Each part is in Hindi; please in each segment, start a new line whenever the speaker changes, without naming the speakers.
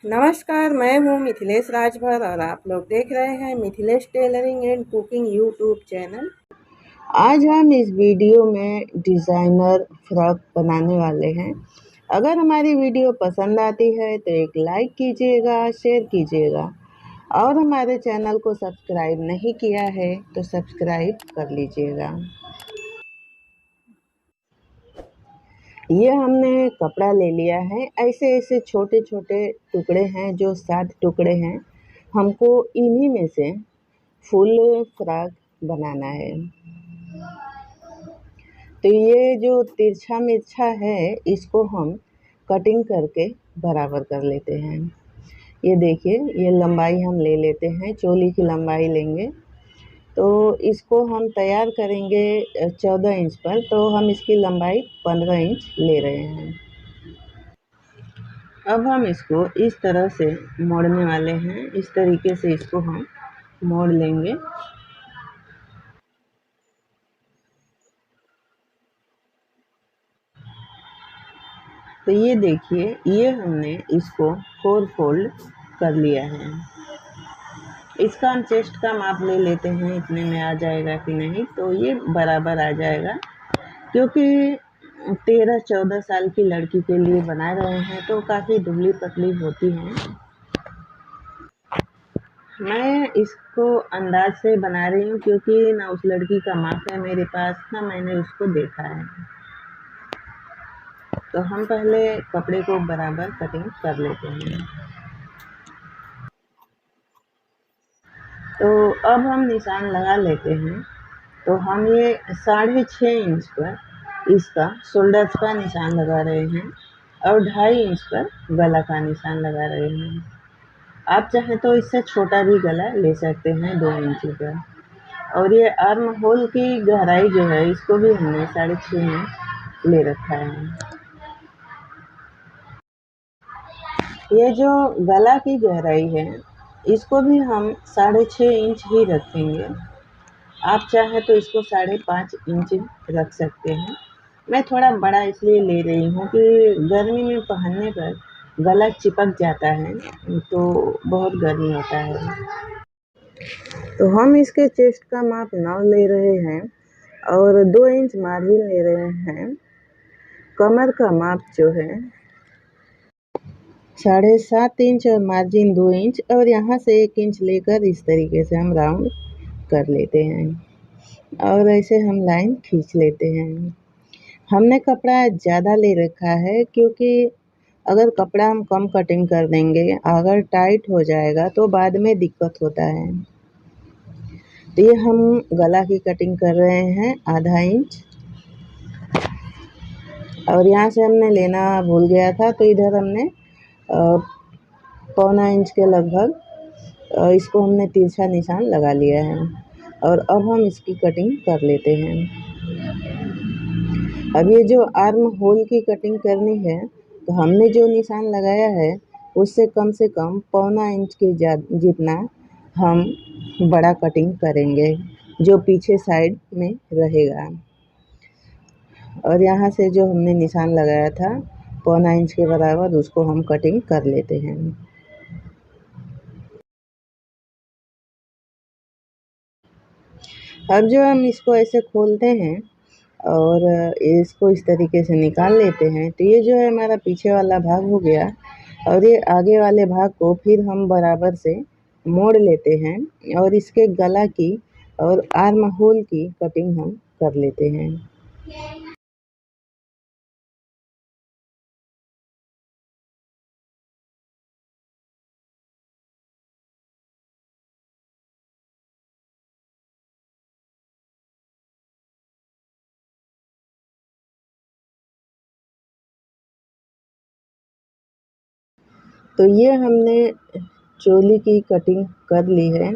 नमस्कार, मैं हूँ मिथिलेश राजभर और आप लोग देख रहे हैं Mithilesh tailoring and cooking YouTube channel. आज हम इस वीडियो में डिज़ाइनर फ्रॉक बनाने वाले हैं। अगर हमारी वीडियो पसंद आती है तो एक लाइक कीजिएगा, शेयर कीजिएगा और हमारे चैनल को सब्सक्राइब नहीं किया है तो सब्सक्राइब कर लीजिएगा। ये हमने कपड़ा ले लिया है, ऐसे ऐसे छोटे छोटे टुकड़े हैं जो 7 टुकड़े हैं। हमको इन्हीं में से फुल फ्रॉक बनाना है। तो ये जो तिरछा मिर्छा है इसको हम कटिंग करके बराबर कर लेते हैं। ये देखिए, ये लंबाई हम ले लेते हैं, चोली की लंबाई लेंगे। तो इसको हम तैयार करेंगे 14 इंच पर, तो हम इसकी लंबाई 15 इंच ले रहे हैं। अब हम इसको इस तरह से मोड़ने वाले हैं। इस तरीके से इसको हम मोड़ लेंगे। तो ये देखिए, ये हमने इसको 4 फोल्ड कर लिया है। इसका हम चेस्ट का माप ले लेते हैं, इतने में आ जाएगा कि नहीं। तो ये बराबर आ जाएगा, क्योंकि 13-14 साल की लड़की के लिए बना रहे हैं तो काफ़ी दुबली पतली होती हैं। मैं इसको अंदाज से बना रही हूँ, क्योंकि ना उस लड़की का माप है मेरे पास, ना मैंने उसको देखा है। तो हम पहले कपड़े को बराबर कटिंग कर लेते हैं। तो अब हम निशान लगा लेते हैं। तो हम ये 6.5 इंच पर इसका शोल्डर्स का निशान लगा रहे हैं और 2.5 इंच पर गला का निशान लगा रहे हैं। आप चाहें तो इससे छोटा भी गला ले सकते हैं, 2 इंच का। और ये आर्म होल की गहराई जो है इसको भी हमने 6.5 इंच ले रखा है। ये जो गला की गहराई है इसको भी हम 6.5 इंच ही रखेंगे। आप चाहें तो इसको 5.5 इंच रख सकते हैं। मैं थोड़ा बड़ा इसलिए ले रही हूँ कि गर्मी में पहनने पर गला चिपक जाता है, तो बहुत गर्मी होता है। तो हम इसके चेस्ट का माप 9 ले रहे हैं और 2 इंच मार्जिन ले रहे हैं। कमर का माप जो है 7.5 इंच और मार्जिन 2 इंच, और यहाँ से 1 इंच लेकर इस तरीके से हम राउंड कर लेते हैं और ऐसे हम लाइन खींच लेते हैं। हमने कपड़ा ज़्यादा ले रखा है, क्योंकि अगर कपड़ा हम कम कटिंग कर देंगे, अगर टाइट हो जाएगा तो बाद में दिक्कत होता है। तो ये हम गला की कटिंग कर रहे हैं 1/2 इंच, और यहाँ से हमने लेना भूल गया था, तो इधर हमने 1.25 इंच के लगभग इसको हमने तिरछा निशान लगा लिया है। और अब हम इसकी कटिंग कर लेते हैं। अब ये जो आर्म होल की कटिंग करनी है, तो हमने जो निशान लगाया है उससे कम से कम 1.25 इंच के जितना हम बड़ा कटिंग करेंगे, जो पीछे साइड में रहेगा। और यहाँ से जो हमने निशान लगाया था 1.25 इंच के बराबर, उसको हम कटिंग कर लेते हैं। अब जो हम इसको ऐसे खोलते हैं और इसको इस तरीके से निकाल लेते हैं, तो ये जो है हमारा पीछे वाला भाग हो गया। और ये आगे वाले भाग को फिर हम बराबर से मोड़ लेते हैं और इसके गला की और आर्म होल की कटिंग हम कर लेते हैं। तो ये हमने चोली की कटिंग कर ली है।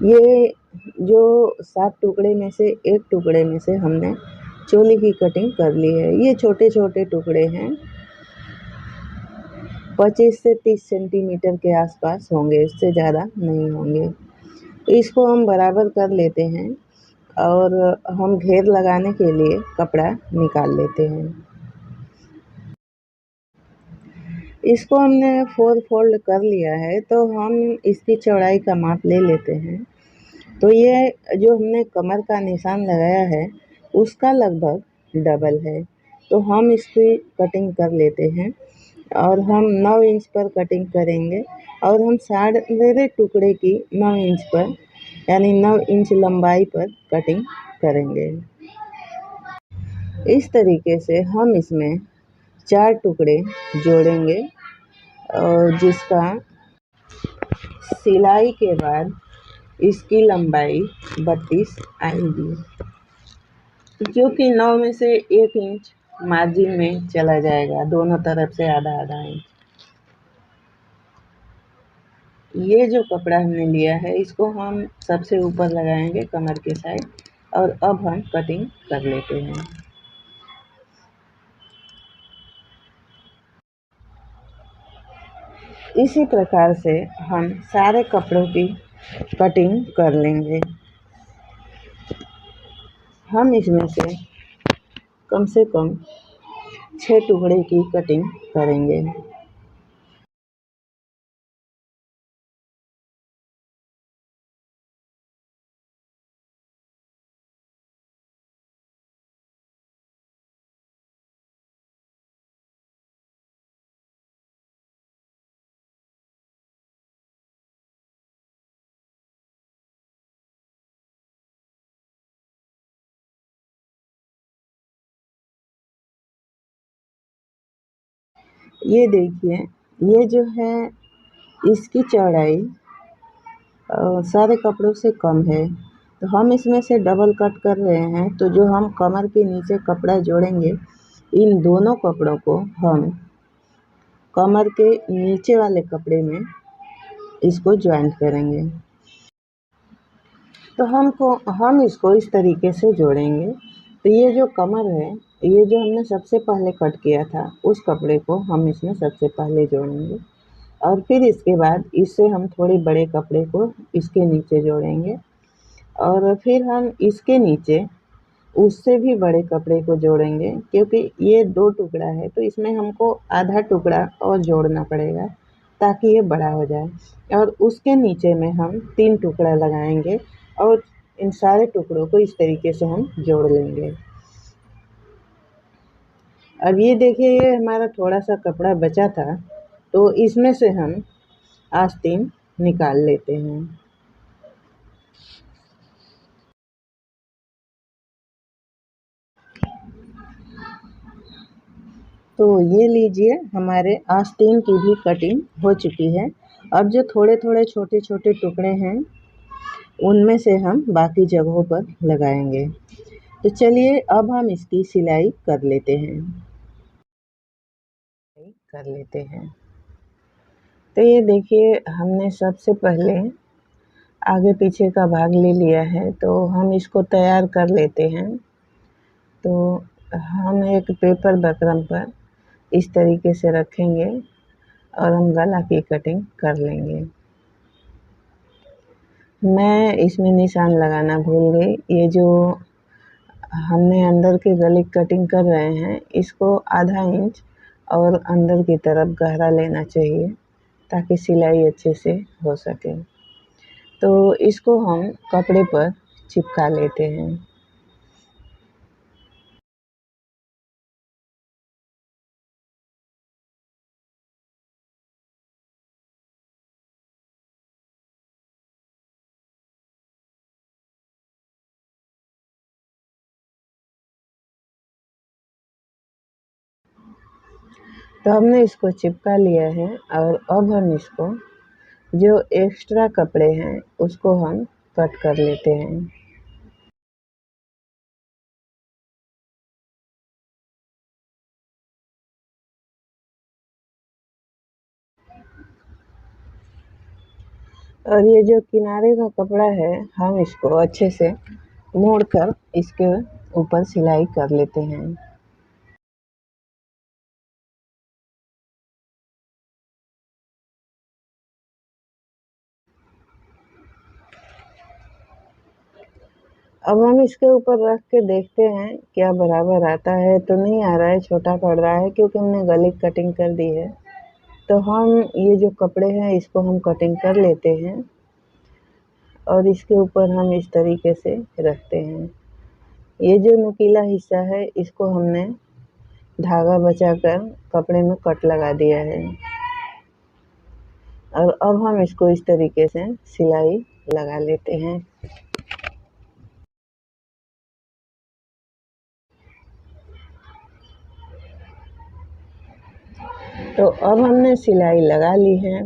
ये जो 7 टुकड़े में से एक टुकड़े में से हमने चोली की कटिंग कर ली है। ये छोटे छोटे टुकड़े हैं, 25 से 30 सेंटीमीटर के आसपास होंगे, इससे ज़्यादा नहीं होंगे। तो इसको हम बराबर कर लेते हैं और हम घेर लगाने के लिए कपड़ा निकाल लेते हैं। इसको हमने 4 फोल्ड कर लिया है, तो हम इसकी चौड़ाई का माप ले लेते हैं। तो ये जो हमने कमर का निशान लगाया है उसका लगभग डबल है, तो हम इसकी कटिंग कर लेते हैं और हम 9 इंच पर कटिंग करेंगे और हम साढ़े टुकड़े की 9 इंच पर यानी 9 इंच लंबाई पर कटिंग करेंगे। इस तरीके से हम इसमें 4 टुकड़े जोड़ेंगे और जिसका सिलाई के बाद इसकी लंबाई 32 आएगी, जो कि 9 में से 1 इंच मार्जिन में चला जाएगा, दोनों तरफ से आधा आधा इंच। ये जो कपड़ा हमने लिया है इसको हम सबसे ऊपर लगाएंगे कमर के साइड, और अब हम कटिंग कर लेते हैं। इसी प्रकार से हम सारे कपड़ों की कटिंग कर लेंगे। हम इसमें से कम 6 टुकड़े की कटिंग करेंगे। ये देखिए, ये जो है इसकी चौड़ाई सारे कपड़ों से कम है, तो हम इसमें से डबल कट कर रहे हैं। तो जो हम कमर के नीचे कपड़ा जोड़ेंगे, इन दोनों कपड़ों को हम कमर के नीचे वाले कपड़े में इसको जॉइंट करेंगे। तो हम इसको इस तरीके से जोड़ेंगे। तो ये जो कमर है, ये जो हमने सबसे पहले कट किया था उस कपड़े को हम इसमें सबसे पहले जोड़ेंगे, और फिर इसके बाद इससे हम थोड़े बड़े कपड़े को इसके नीचे जोड़ेंगे, और फिर हम इसके नीचे उससे भी बड़े कपड़े को जोड़ेंगे, क्योंकि ये 2 टुकड़ा है तो इसमें हमको आधा टुकड़ा और जोड़ना पड़ेगा ताकि ये बड़ा हो जाए, और उसके नीचे में हम 3 टुकड़ा लगाएंगे और इन सारे टुकड़ों को इस तरीके से हम जोड़ लेंगे। अब ये देखिए, ये हमारा थोड़ा सा कपड़ा बचा था, तो इसमें से हम आस्तीन निकाल लेते हैं। तो ये लीजिए, हमारे आस्तीन की भी कटिंग हो चुकी है। अब जो थोड़े थोड़े छोटे छोटे टुकड़े हैं उनमें से हम बाकी जगहों पर लगाएंगे। तो चलिए अब हम इसकी सिलाई कर लेते हैं। तो ये देखिए, हमने सबसे पहले आगे पीछे का भाग ले लिया है, तो हम इसको तैयार कर लेते हैं। तो हम एक पेपर बकरम पर इस तरीके से रखेंगे और हम गला की कटिंग कर लेंगे। मैं इसमें निशान लगाना भूल गई। ये जो हमने अंदर के गले की कटिंग कर रहे हैं, इसको आधा इंच और अंदर की तरफ गहरा लेना चाहिए ताकि सिलाई अच्छे से हो सके। तो इसको हम कपड़े पर चिपका लेते हैं। तो हमने इसको चिपका लिया है, और अब हम इसको जो एक्स्ट्रा कपड़े हैं उसको हम कट कर लेते हैं। और ये जो किनारे का कपड़ा है, हम इसको अच्छे से मोड़कर इसके ऊपर सिलाई कर लेते हैं। अब हम इसके ऊपर रख के देखते हैं क्या बराबर आता है। तो नहीं आ रहा है, छोटा पड़ रहा है, क्योंकि हमने गले की कटिंग कर दी है। तो हम ये जो कपड़े हैं इसको हम कटिंग कर लेते हैं और इसके ऊपर हम इस तरीके से रखते हैं। ये जो नुकीला हिस्सा है इसको हमने धागा बचाकर कपड़े में कट लगा दिया है और अब हम इसको इस तरीके से सिलाई लगा लेते हैं। तो अब हमने सिलाई लगा ली है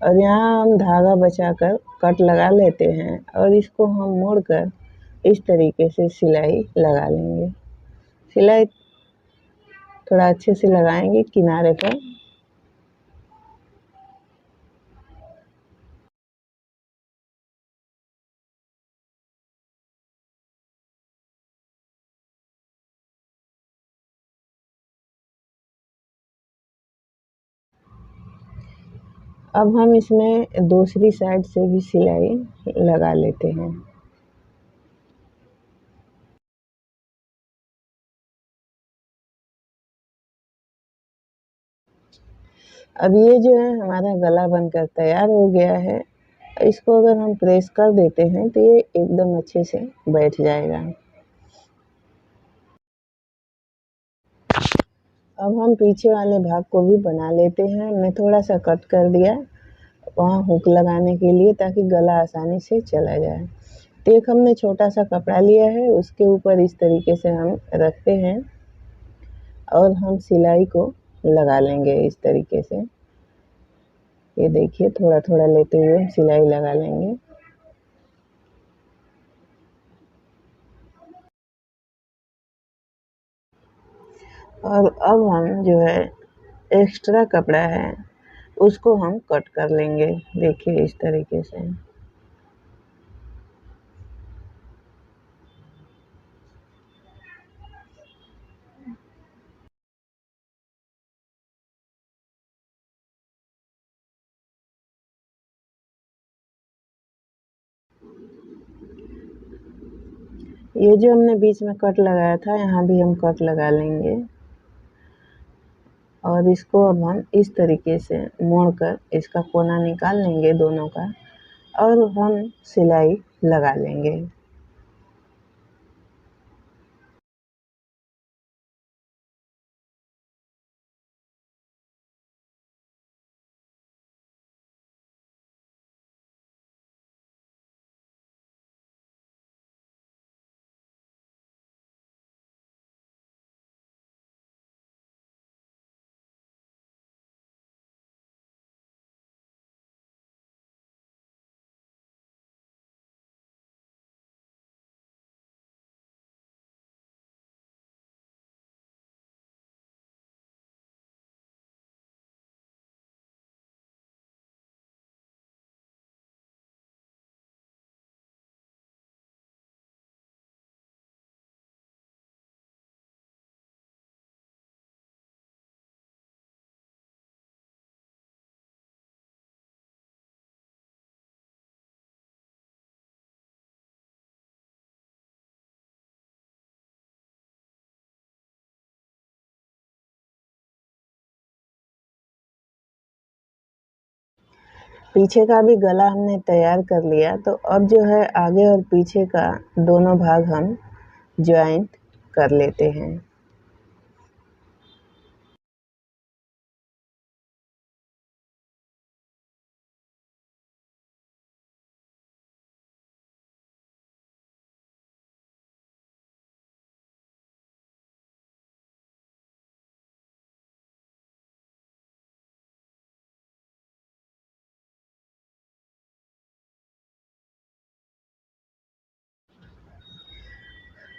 और यहाँ हम धागा बचाकर कट लगा लेते हैं और इसको हम मोड़कर इस तरीके से सिलाई लगा लेंगे। सिलाई थोड़ा अच्छे से लगाएंगे किनारे पर। अब हम इसमें दूसरी साइड से भी सिलाई लगा लेते हैं। अब ये जो है हमारा गला बनकर तैयार हो गया है। इसको अगर हम प्रेस कर देते हैं तो ये एकदम अच्छे से बैठ जाएगा। अब हम पीछे वाले भाग को भी बना लेते हैं। मैं थोड़ा सा कट कर दिया वहाँ हुक लगाने के लिए ताकि गला आसानी से चला जाए। तो एक हमने छोटा सा कपड़ा लिया है उसके ऊपर इस तरीके से हम रखते हैं और हम सिलाई को लगा लेंगे इस तरीके से। ये देखिए थोड़ा थोड़ा लेते हुए हम सिलाई लगा लेंगे। और अब हम जो है एक्स्ट्रा कपड़ा है उसको हम कट कर लेंगे। देखिए इस तरीके से। ये जो हमने बीच में कट लगाया था यहाँ भी हम कट लगा लेंगे और इसको अब हम इस तरीके से मोड़कर इसका कोना निकाल लेंगे दोनों का और हम सिलाई लगा लेंगे। पीछे का भी गला हमने तैयार कर लिया तो अब जो है आगे और पीछे का दोनों भाग हम ज्वाइंट कर लेते हैं।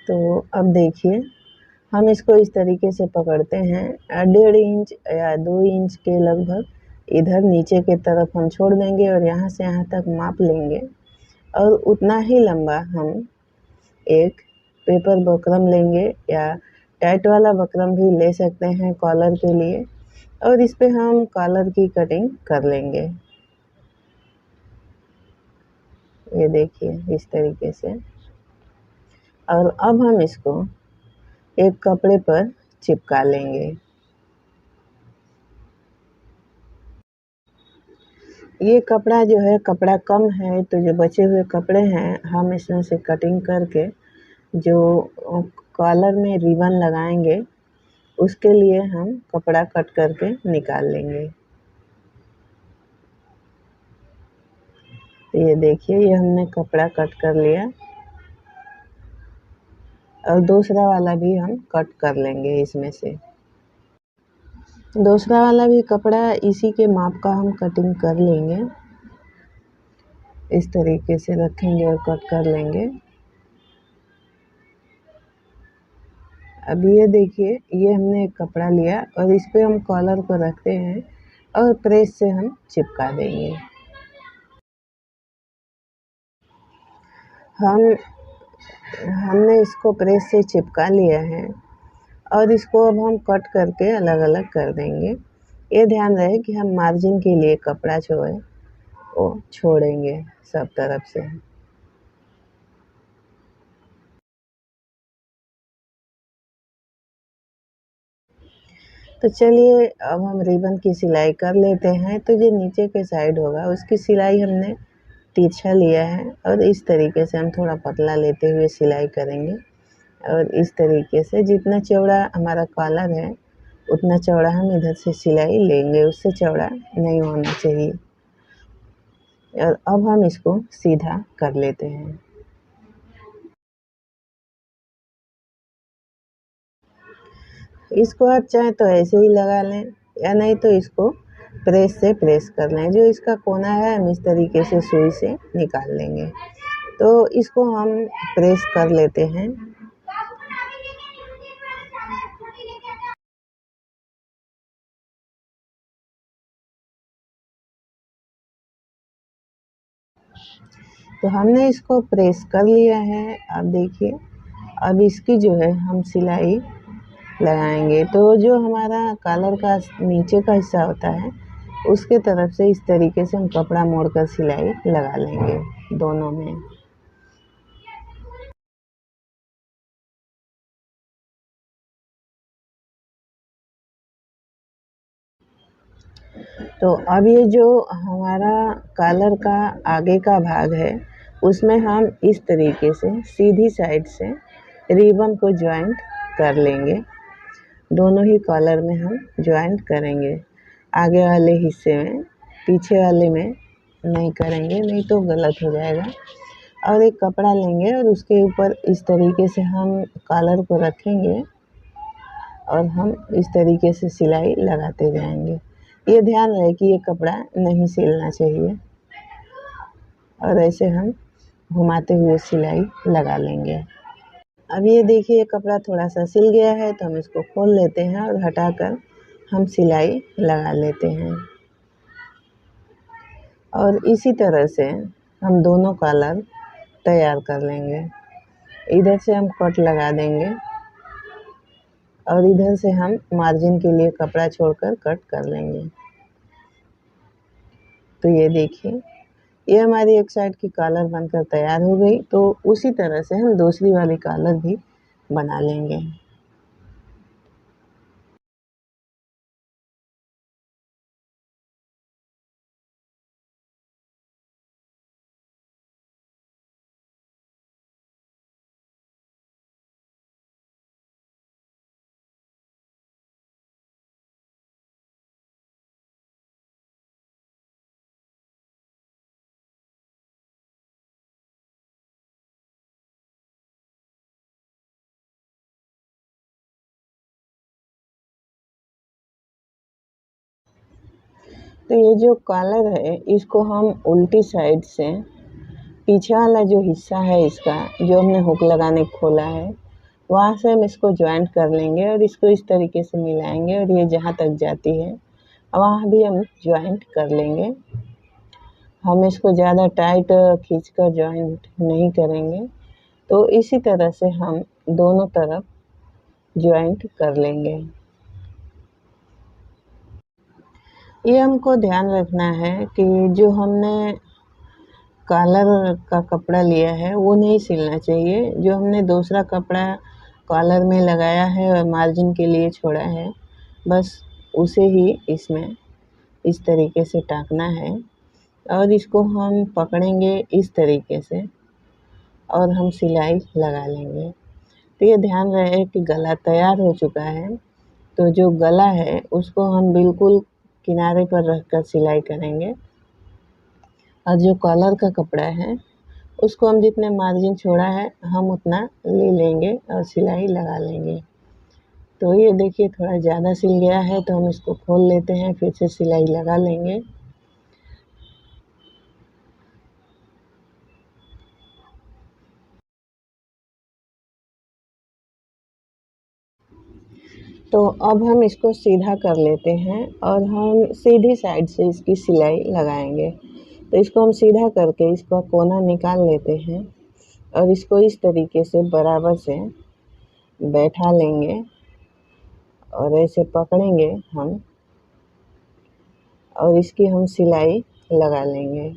तो अब देखिए हम इसको इस तरीके से पकड़ते हैं 1.5 इंच या 2 इंच के लगभग इधर नीचे के तरफ हम छोड़ देंगे और यहाँ से यहाँ तक माप लेंगे और उतना ही लंबा हम एक पेपर बकरम लेंगे या टाइट वाला बकरम भी ले सकते हैं कॉलर के लिए और इस पे हम कॉलर की कटिंग कर लेंगे। ये देखिए इस तरीके से। और अब हम इसको एक कपड़े पर चिपका लेंगे। ये कपड़ा जो है कपड़ा कम है, तो जो बचे हुए कपड़े हैं हम इसमें से कटिंग करके जो कॉलर में रिबन लगाएंगे उसके लिए हम कपड़ा कट करके निकाल लेंगे। तो ये देखिए, ये हमने कपड़ा कट कर लिया और दूसरा वाला भी हम कट कर लेंगे इसमें से। दूसरा वाला भी कपड़ा इसी के माप का हम कटिंग कर लेंगे, इस तरीके से रखेंगे और कट कर लेंगे। अब ये देखिए, ये हमने एक कपड़ा लिया और इस पे हम कॉलर को रखते हैं और प्रेस से हम चिपका देंगे। हमने इसको प्रेस से चिपका लिया है और इसको अब हम कट करके अलग अलग कर देंगे। ये ध्यान रहे कि हम मार्जिन के लिए कपड़ा वो छोड़ेंगे सब तरफ से। तो चलिए अब हम रिबन की सिलाई कर लेते हैं। तो जो नीचे के साइड होगा उसकी सिलाई हमने तिरछा लिया है और इस तरीके से हम थोड़ा पतला लेते हुए सिलाई करेंगे और इस तरीके से जितना चौड़ा हमारा कॉलर है उतना चौड़ा हम इधर से सिलाई लेंगे, उससे चौड़ा नहीं होना चाहिए। और अब हम इसको सीधा कर लेते हैं। इसको आप चाहे तो ऐसे ही लगा लें या नहीं तो इसको प्रेस से प्रेस कर लें। जो इसका कोना है हम इस तरीके से सुई से निकाल लेंगे। तो इसको हम प्रेस कर लेते हैं। तो हमने इसको प्रेस कर लिया है। अब देखिए, अब इसकी जो है हम सिलाई लगाएंगे। तो जो हमारा कॉलर का नीचे का हिस्सा होता है उसके तरफ से इस तरीके से हम कपड़ा मोड़कर सिलाई लगा लेंगे दोनों में। तो अब ये जो हमारा कॉलर का आगे का भाग है उसमें हम इस तरीके से सीधी साइड से रिबन को जॉइंट कर लेंगे। दोनों ही कॉलर में हम जॉइंट करेंगे। आगे वाले हिस्से में, पीछे वाले में नहीं करेंगे, नहीं तो गलत हो जाएगा। और एक कपड़ा लेंगे और उसके ऊपर इस तरीके से हम कॉलर को रखेंगे और हम इस तरीके से सिलाई लगाते जाएंगे। ये ध्यान रहे कि ये कपड़ा नहीं सिलना चाहिए और ऐसे हम घुमाते हुए सिलाई लगा लेंगे। अब ये देखिए, ये कपड़ा थोड़ा सा सिल गया है तो हम इसको खोल लेते हैं और हटाकर हम सिलाई लगा लेते हैं। और इसी तरह से हम दोनों कॉलर तैयार कर लेंगे। इधर से हम कट लगा देंगे और इधर से हम मार्जिन के लिए कपड़ा छोड़कर कट कर लेंगे। तो ये देखिए, ये हमारी एक साइड की कॉलर बनकर तैयार हो गई। तो उसी तरह से हम दूसरी वाली कॉलर भी बना लेंगे। तो ये जो कॉलर है इसको हम उल्टी साइड से, पीछे वाला जो हिस्सा है इसका जो हमने हुक लगाने खोला है वहाँ से हम इसको जॉइंट कर लेंगे और इसको इस तरीके से मिलाएंगे और ये जहाँ तक जाती है वहाँ भी हम जॉइंट कर लेंगे। हम इसको ज़्यादा टाइट खींचकर जॉइंट नहीं करेंगे। तो इसी तरह से हम दोनों तरफ जॉइंट कर लेंगे। ये हमको ध्यान रखना है कि जो हमने कॉलर का कपड़ा लिया है वो नहीं सिलना चाहिए। जो हमने दूसरा कपड़ा कॉलर में लगाया है और मार्जिन के लिए छोड़ा है, बस उसे ही इसमें इस तरीके से टाँकना है और इसको हम पकड़ेंगे इस तरीके से और हम सिलाई लगा लेंगे। तो ये ध्यान रहे कि गला तैयार हो चुका है, तो जो गला है उसको हम बिल्कुल किनारे पर रखकर सिलाई करेंगे और जो कॉलर का कपड़ा है उसको हम जितने मार्जिन छोड़ा है हम उतना ले लेंगे और सिलाई लगा लेंगे। तो ये देखिए थोड़ा ज़्यादा सिल गया है तो हम इसको खोल लेते हैं, फिर से सिलाई लगा लेंगे। तो अब हम इसको सीधा कर लेते हैं और हम सीधी साइड से इसकी सिलाई लगाएंगे। तो इसको हम सीधा करके इसका कोना निकाल लेते हैं और इसको इस तरीके से बराबर से बैठा लेंगे और ऐसे पकड़ेंगे हम और इसकी हम सिलाई लगा लेंगे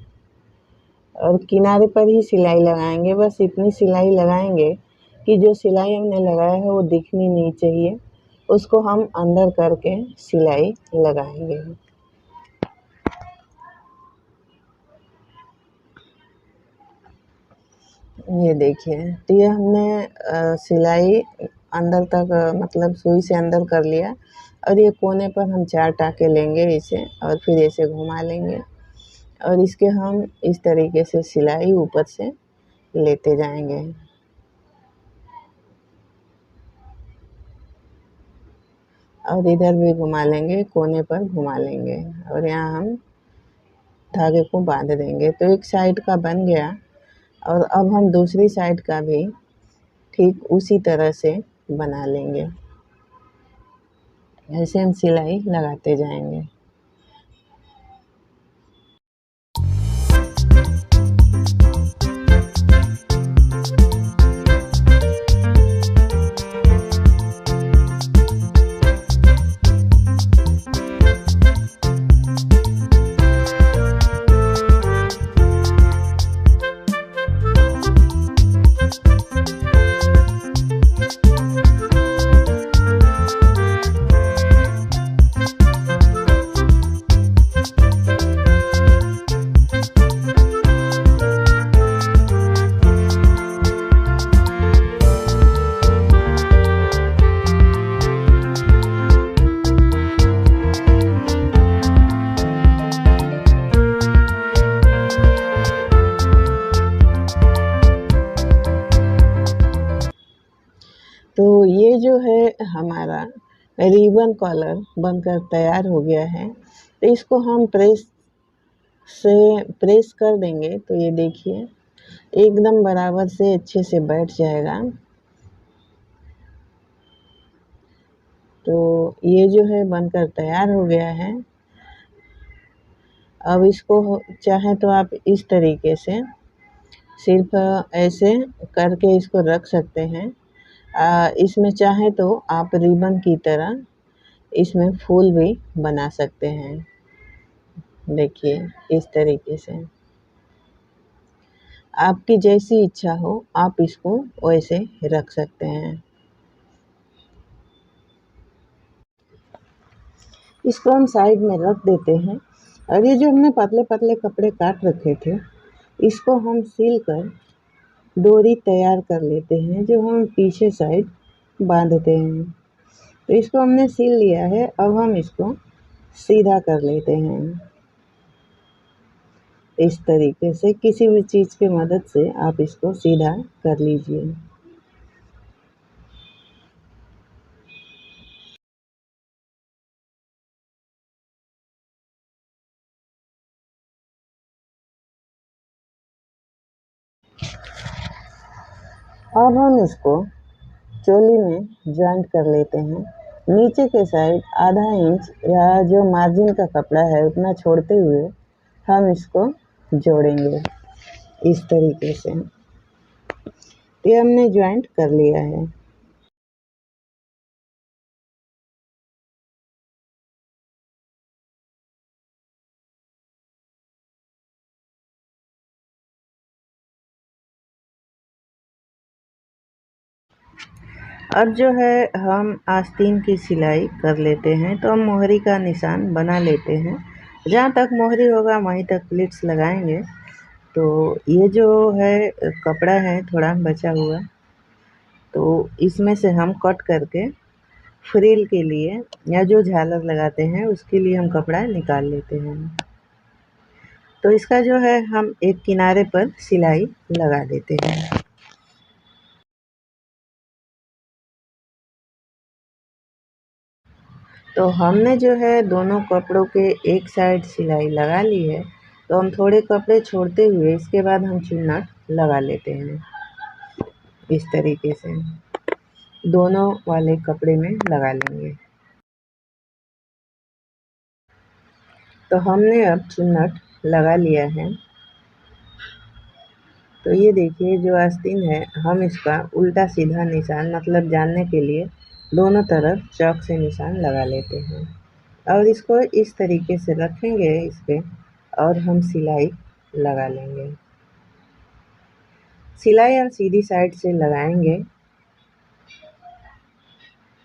और किनारे पर ही सिलाई लगाएंगे। बस इतनी सिलाई लगाएंगे कि जो सिलाई हमने लगाया है वो दिखनी नहीं चाहिए, उसको हम अंदर करके सिलाई लगाएंगे। ये देखिए, तो ये हमने सिलाई अंदर तक मतलब सुई से अंदर कर लिया और ये कोने पर हम 4 टाँके लेंगे इसे और फिर ऐसे घुमा लेंगे और इसके हम इस तरीके से सिलाई ऊपर से लेते जाएंगे और इधर भी घुमा लेंगे, कोने पर घुमा लेंगे और यहाँ हम धागे को बांध देंगे। तो एक साइड का बन गया और अब हम दूसरी साइड का भी ठीक उसी तरह से बना लेंगे। ऐसे हम सिलाई लगाते जाएंगे। तो ये जो है हमारा रिबन कॉलर बनकर तैयार हो गया है। तो इसको हम प्रेस कर देंगे तो ये देखिए एकदम बराबर से अच्छे से बैठ जाएगा। तो ये जो है बनकर तैयार हो गया है। अब इसको चाहे तो आप इस तरीके से सिर्फ ऐसे करके इसको रख सकते हैं। इसमें चाहे तो आप रिबन की तरह इसमें फूल भी बना सकते हैं। देखिए इस तरीके से आपकी जैसी इच्छा हो आप इसको वैसे रख सकते हैं। इसको हम साइड में रख देते हैं और ये जो हमने पतले पतले कपड़े काट रखे थे इसको हम सिल कर डोरी तैयार कर लेते हैं जो हम पीछे साइड बांधते हैं। तो इसको हमने सिल लिया है, अब हम इसको सीधा कर लेते हैं। इस तरीके से किसी भी चीज़ की मदद से आप इसको सीधा कर लीजिए। अब हम इसको चोली में जॉइंट कर लेते हैं। नीचे के साइड आधा इंच या जो मार्जिन का कपड़ा है उतना छोड़ते हुए हम इसको जोड़ेंगे इस तरीके से। ये हमने जॉइंट कर लिया है। अब जो है हम आस्तीन की सिलाई कर लेते हैं। तो हम मोहरी का निशान बना लेते हैं जहाँ तक मोहरी होगा वहीं तक प्लीट्स लगाएंगे। तो ये जो है कपड़ा है थोड़ा बचा हुआ, तो इसमें से हम कट करके फ्रिल के लिए या जो झालर लगाते हैं उसके लिए हम कपड़ा निकाल लेते हैं। तो इसका जो है हम एक किनारे पर सिलाई लगा देते हैं। तो हमने जो है दोनों कपड़ों के एक साइड सिलाई लगा ली है, तो हम थोड़े कपड़े छोड़ते हुए इसके बाद हम चुन्नट लगा लेते हैं। इस तरीके से दोनों वाले कपड़े में लगा लेंगे। तो हमने अब चुन्नट लगा लिया है। तो ये देखिए जो आस्तीन है, हम इसका उल्टा सीधा निशान मतलब जानने के लिए दोनों तरफ चॉक से निशान लगा लेते हैं और इसको इस तरीके से रखेंगे इस पे और हम सिलाई लगा लेंगे। सिलाई हम सीधी साइड से लगाएंगे।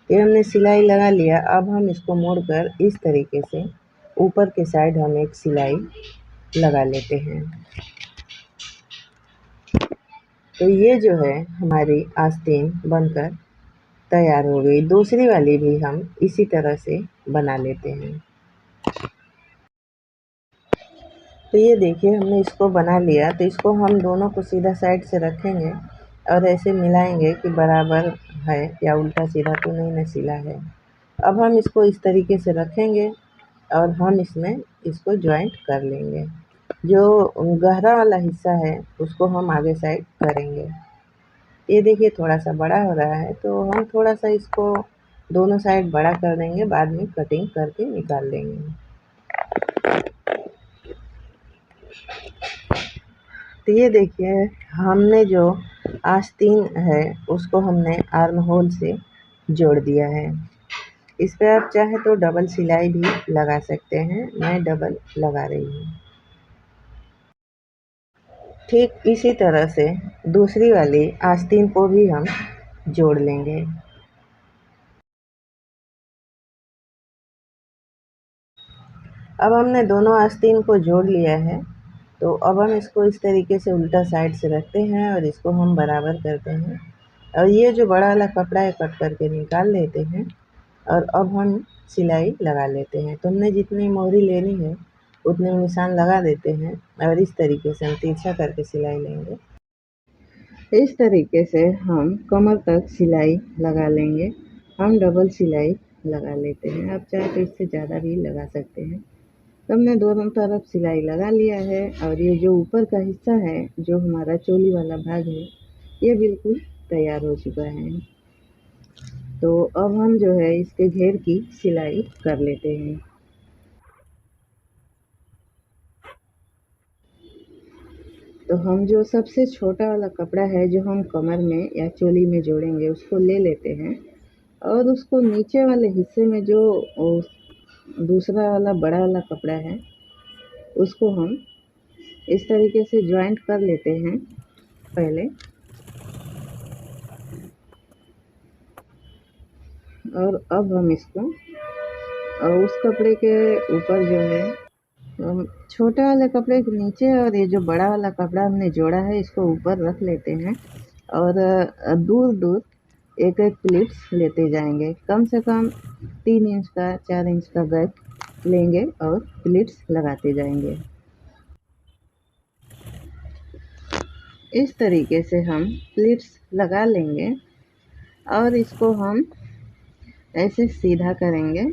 ये हमने सिलाई लगा लिया। अब हम इसको मोड़कर इस तरीके से ऊपर के साइड हम एक सिलाई लगा लेते हैं। तो ये जो है हमारी आस्तीन बनकर तैयार हो गई। दूसरी वाली भी हम इसी तरह से बना लेते हैं। तो ये देखिए हमने इसको बना लिया। तो इसको हम दोनों को सीधा साइड से रखेंगे और ऐसे मिलाएंगे कि बराबर है या उल्टा सीधा तो नहीं न सिला है। अब हम इसको इस तरीके से रखेंगे और हम इसमें इसको जॉइंट कर लेंगे। जो गहरा वाला हिस्सा है उसको हम आगे साइड करेंगे। ये देखिए थोड़ा सा बड़ा हो रहा है, तो हम थोड़ा सा इसको दोनों साइड बड़ा कर देंगे, बाद में कटिंग करके निकाल लेंगे। तो ये देखिए हमने जो आस्तीन है उसको हमने आर्म होल से जोड़ दिया है। इस पे आप चाहे तो डबल सिलाई भी लगा सकते हैं, मैं डबल लगा रही हूँ। ठीक इसी तरह से दूसरी वाली आस्तीन को भी हम जोड़ लेंगे। अब हमने दोनों आस्तीन को जोड़ लिया है, तो अब हम इसको इस तरीके से उल्टा साइड से रखते हैं और इसको हम बराबर करते हैं और ये जो बड़ा वाला कपड़ा है कट करके निकाल लेते हैं और अब हम सिलाई लगा लेते हैं। तो हमने जितनी मोहरी लेनी है उतने निशान लगा देते हैं और इस तरीके से हम तिरछा करके सिलाई लेंगे। इस तरीके से हम कमर तक सिलाई लगा लेंगे। हम डबल सिलाई लगा लेते हैं, आप चाहे तो इससे ज़्यादा भी लगा सकते हैं। तो हमने दोनों तरफ सिलाई लगा लिया है और ये जो ऊपर का हिस्सा है जो हमारा चोली वाला भाग है ये बिल्कुल तैयार हो चुका है। तो अब हम जो है इसके घेर की सिलाई कर लेते हैं। तो हम जो सबसे छोटा वाला कपड़ा है जो हम कमर में या चोली में जोड़ेंगे उसको ले लेते हैं और उसको नीचे वाले हिस्से में जो दूसरा वाला बड़ा वाला कपड़ा है उसको हम इस तरीके से जॉइंट कर लेते हैं पहले, और अब हम इसको और उस कपड़े के ऊपर जो है छोटे वाले कपड़े के नीचे और ये जो बड़ा वाला कपड़ा हमने जोड़ा है इसको ऊपर रख लेते हैं और दूर दूर एक एक प्लीट्स लेते जाएंगे। कम से कम 3 इंच का 4 इंच का गैप लेंगे और प्लीट्स लगाते जाएंगे। इस तरीके से हम प्लीट्स लगा लेंगे और इसको हम ऐसे सीधा करेंगे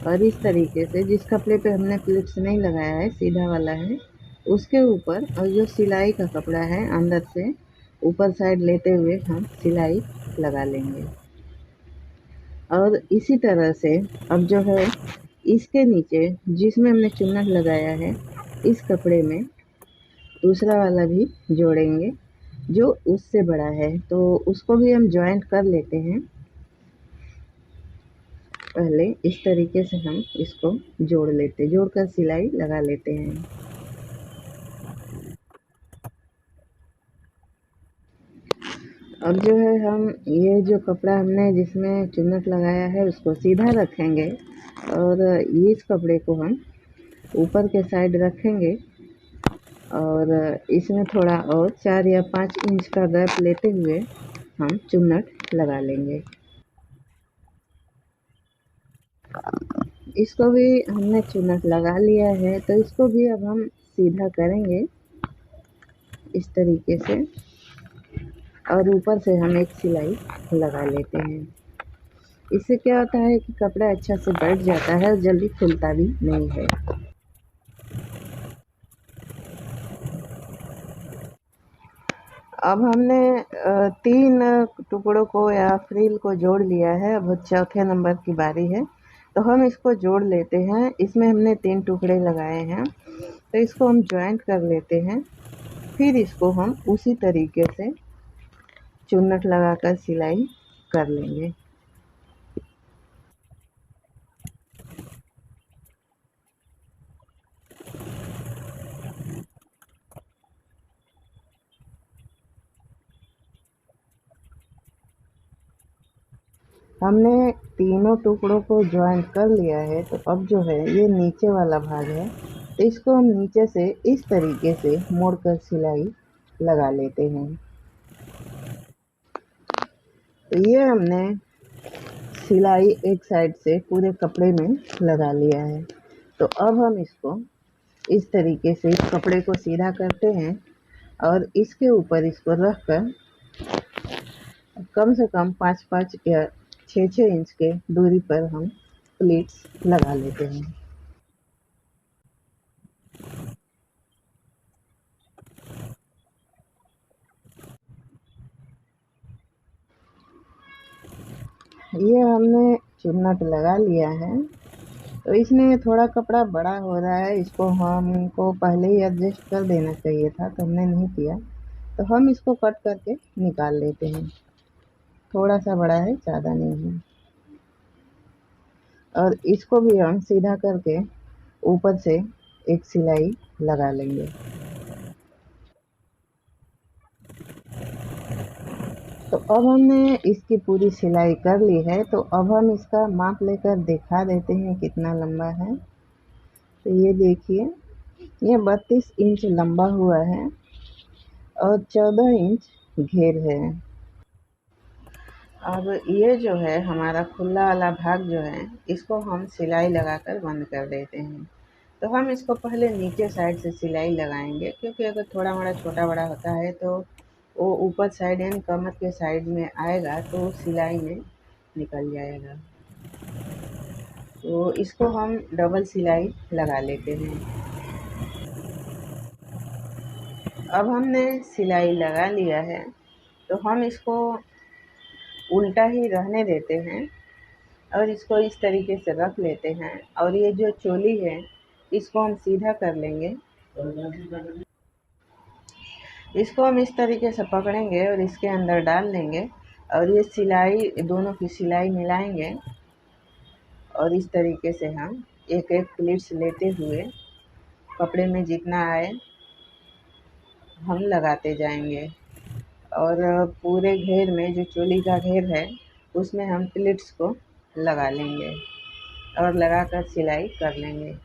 और इस तरीके से जिस कपड़े पे हमने प्लीट्स नहीं लगाया है सीधा वाला है उसके ऊपर और जो सिलाई का कपड़ा है अंदर से ऊपर साइड लेते हुए हम सिलाई लगा लेंगे। और इसी तरह से अब जो है इसके नीचे जिसमें हमने चुन्नट लगाया है इस कपड़े में दूसरा वाला भी जोड़ेंगे जो उससे बड़ा है, तो उसको भी हम जॉइंट कर लेते हैं। पहले इस तरीके से हम इसको जोड़कर सिलाई लगा लेते हैं। अब जो है हम ये जो कपड़ा हमने जिसमें चुन्नट लगाया है उसको सीधा रखेंगे और इस कपड़े को हम ऊपर के साइड रखेंगे और इसमें थोड़ा और 4 या 5 इंच का गैप लेते हुए हम चुन्नट लगा लेंगे। इसको भी हमने चुन्नट लगा लिया है, तो इसको भी अब हम सीधा करेंगे इस तरीके से, और ऊपर से हम एक सिलाई लगा लेते हैं। इससे क्या होता है कि कपड़ा अच्छा से बैठ जाता है और जल्दी खुलता भी नहीं है। अब हमने 3 टुकड़ों को या फ्रिल को जोड़ लिया है। अब चौथे नंबर की बारी है, तो हम इसको जोड़ लेते हैं। इसमें हमने 3 टुकड़े लगाए हैं, तो इसको हम जॉइंट कर लेते हैं। फिर इसको हम उसी तरीके से चुन्नट लगाकर सिलाई कर लेंगे। हमने तीनों टुकड़ों को जॉइंट कर लिया है, तो अब जो है ये नीचे वाला भाग है, तो इसको हम नीचे से इस तरीके से मोड़कर सिलाई लगा लेते हैं। तो ये हमने सिलाई एक साइड से पूरे कपड़े में लगा लिया है। तो अब हम इसको इस तरीके से इस कपड़े को सीधा करते हैं और इसके ऊपर इसको रख कर कम से कम 5-5 या 6-6 इंच के दूरी पर हम प्लीट्स लगा लेते हैं। ये हमने चुन्नट लगा लिया है, तो इसमें थोड़ा कपड़ा बड़ा हो रहा है, इसको हमको पहले ही एडजस्ट कर देना चाहिए था, तो हमने नहीं किया। तो हम इसको कट करके निकाल लेते हैं। थोड़ा सा बड़ा है, ज़्यादा नहीं है। और इसको भी हम सीधा करके ऊपर से एक सिलाई लगा लेंगे। तो अब हमने इसकी पूरी सिलाई कर ली है, तो अब हम इसका माप लेकर दिखा देते हैं कितना लंबा है। तो ये देखिए, ये 32 इंच लंबा हुआ है और 14 इंच घेर है। अब ये जो है हमारा खुला वाला भाग जो है, इसको हम सिलाई लगाकर बंद कर देते हैं। तो हम इसको पहले नीचे साइड से सिलाई लगाएंगे, क्योंकि अगर थोड़ा मोड़ा छोटा बड़ा होता है तो वो ऊपर साइड यानी कमर के साइड में आएगा तो सिलाई में निकल जाएगा। तो इसको हम डबल सिलाई लगा लेते हैं। अब हमने सिलाई लगा लिया है, तो हम इसको उल्टा ही रहने देते हैं और इसको इस तरीके से रख लेते हैं। और ये जो चोली है इसको हम सीधा कर लेंगे। इसको हम इस तरीके से पकड़ेंगे और इसके अंदर डाल लेंगे और ये सिलाई दोनों की सिलाई मिलाएंगे और इस तरीके से हम एक एक प्लीट्स लेते हुए कपड़े में जितना आए हम लगाते जाएंगे। और पूरे घेर में जो चोली का घेर है उसमें हम प्लीट्स को लगा लेंगे और लगाकर सिलाई कर लेंगे।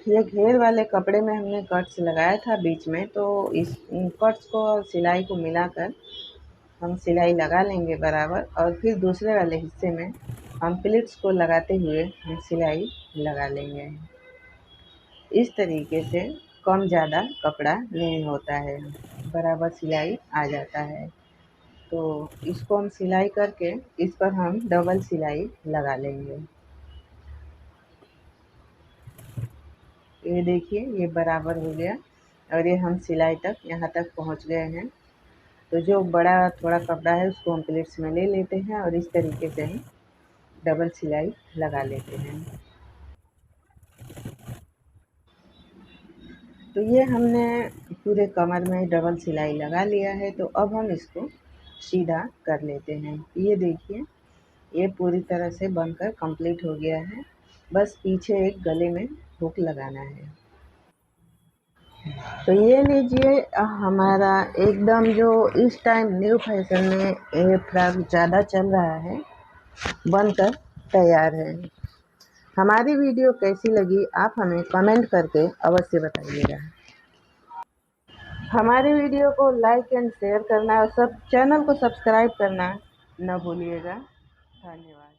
ये घेर वाले कपड़े में हमने कट्स लगाया था बीच में, तो इस कट्स को और सिलाई को मिलाकर हम सिलाई लगा लेंगे बराबर, और फिर दूसरे वाले हिस्से में हम प्लीट्स को लगाते हुए हम सिलाई लगा लेंगे। इस तरीके से कम ज़्यादा कपड़ा नहीं होता है, बराबर सिलाई आ जाता है। तो इसको हम सिलाई करके इस पर हम डबल सिलाई लगा लेंगे। ये देखिए, ये बराबर हो गया और ये हम सिलाई तक यहाँ तक पहुँच गए हैं। तो जो बड़ा थोड़ा कपड़ा है उसको हम प्लेट्स में ले लेते हैं और इस तरीके से हम डबल सिलाई लगा लेते हैं। तो ये हमने पूरे कमर में डबल सिलाई लगा लिया है, तो अब हम इसको सीधा कर लेते हैं। ये देखिए, ये पूरी तरह से बनकर कंप्लीट हो गया है। बस पीछे एक गले में हुक लगाना है। तो ये लीजिए, हमारा एकदम जो इस टाइम न्यू फैशन में ये फ्रॉक ज़्यादा चल रहा है, बनकर तैयार है। हमारी वीडियो कैसी लगी आप हमें कमेंट करके अवश्य बताइएगा। हमारी वीडियो को लाइक एंड शेयर करना और सब चैनल को सब्सक्राइब करना न भूलिएगा। धन्यवाद।